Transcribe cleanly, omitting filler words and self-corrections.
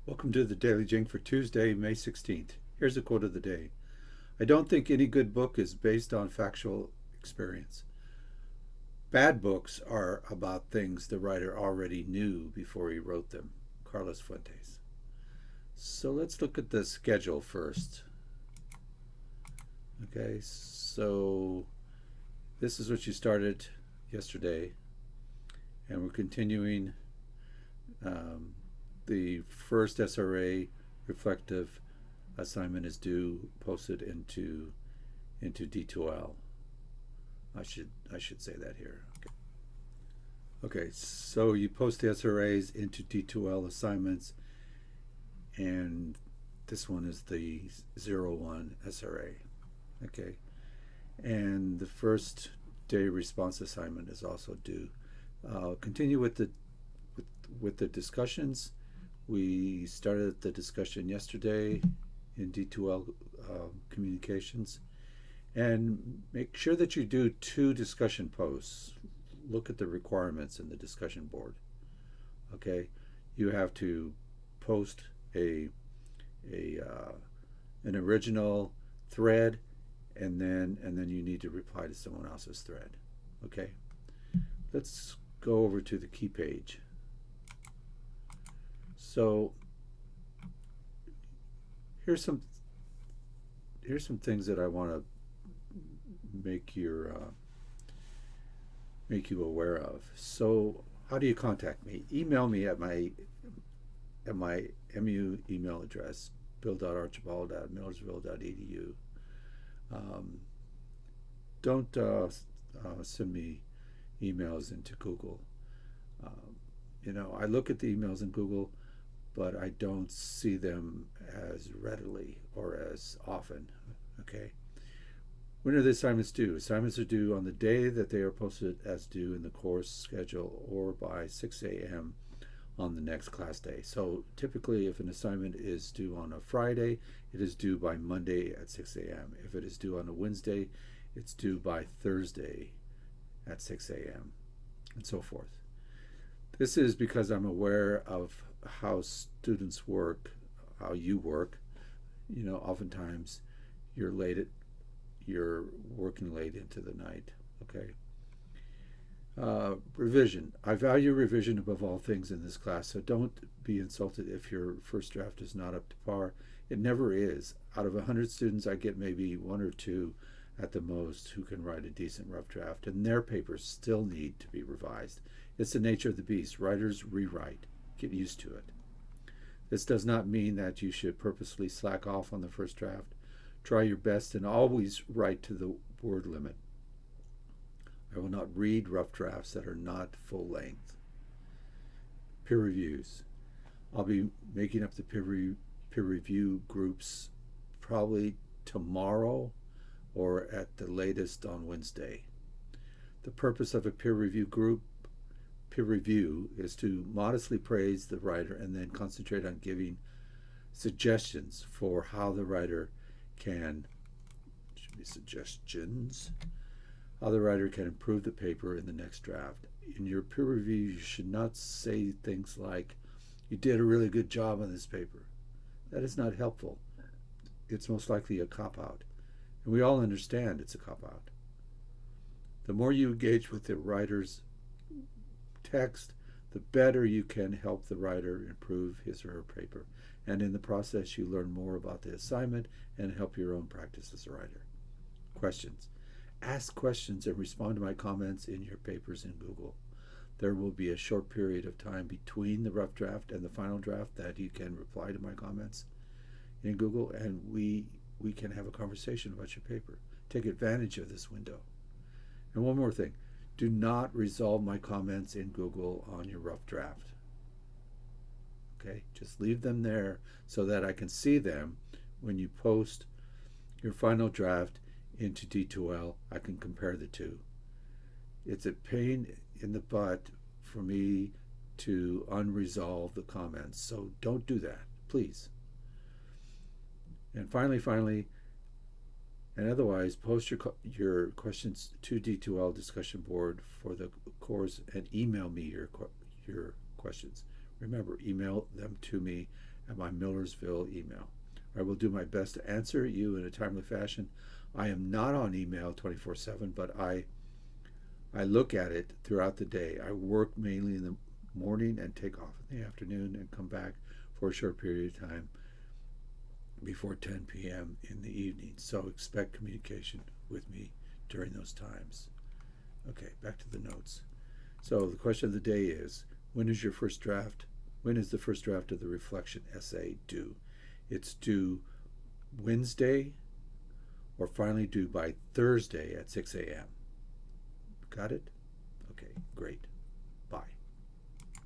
Welcome to the Daily Jing for Tuesday, May 16th. Here's a quote of the day. I don't think any good book is based on factual experience. Bad books are about things the writer already knew before he wrote them. Carlos Fuentes. So let's look at the schedule first. Okay, so this is what you started yesterday, and we're continuing um, the first SRA reflective assignment is due posted into D2L. I should say that here. Okay, so you post the SRAs into D2L assignments, and this one is the 01 SRA. Okay, and the first day response assignment is also due. Continue with the discussions. We started the discussion yesterday in D2L communications, and make sure that you do 2 discussion posts. Look at the requirements in the discussion board. Okay, you have to post a an original thread, and then you need to reply to someone else's thread. Okay, let's go over to the key page. So here's some things that I want to make your make you aware of. So how do you contact me? Email me at my MU email address, bill.archibald@millersville.edu. Um, don't send me emails into Google. Um, I look at the emails in Google, but I don't see them as readily or as often. Okay. When are the assignments due? Assignments are due on the day that they are posted as due in the course schedule or by 6 a.m. on the next class day. So typically, if an assignment is due on a Friday, it is due by Monday at 6 a.m. If it is due on a Wednesday, it's due by Thursday at 6 a.m. and so forth. This is because I'm aware of how students work, how you work. Oftentimes you're working late into the night. Okay. Revision. I value revision above all things in this class, so don't be insulted if your first draft is not up to par. It never is. Out of 100 students, I get maybe 1 or 2 at the most who can write a decent rough draft, and their papers still need to be revised. It's the nature of the beast. Writers rewrite. Get used to it. This does not mean that you should purposely slack off on the first draft. Try your best and always write to the word limit. I will not read rough drafts that are not full length. Peer reviews. I'll be making up the peer review groups probably tomorrow or at the latest on Wednesday. The purpose of a peer review is to modestly praise the writer and then concentrate on giving suggestions for how the writer can improve the paper in the next draft. In your peer review, you should not say things like, "You did a really good job on this paper." That is not helpful. It's most likely a cop-out. And we all understand it's a cop-out. The more you engage with the writer's text, the better you can help the writer improve his or her paper. And in the process, you learn more about the assignment and help your own practice as a writer. Questions. Ask questions and respond to my comments in your papers in Google. There will be a short period of time between the rough draft and the final draft that you can reply to my comments in Google, and we can have a conversation about your paper. Take advantage of this window. And one more thing. Do not resolve my comments in Google on your rough draft. Okay? Just leave them there so that I can see them when you post your final draft into D2L. I can compare the two. It's a pain in the butt for me to unresolve the comments, so don't do that, please. And finally, and otherwise, post your questions to D2L discussion board for the course and email me your questions. Remember, email them to me at my Millersville email. I will do my best to answer you in a timely fashion. I am not on email 24/7, but I look at it throughout the day. I work mainly in the morning and take off in the afternoon and come back for a short period of time before 10 p.m. in the evening. So expect communication with me during those times. Okay, back to the notes. So the question of the day is, when is your first draft? When is the first draft of the reflection essay due? It's due Wednesday, or finally due by Thursday at 6 a.m. Got it? Okay, great.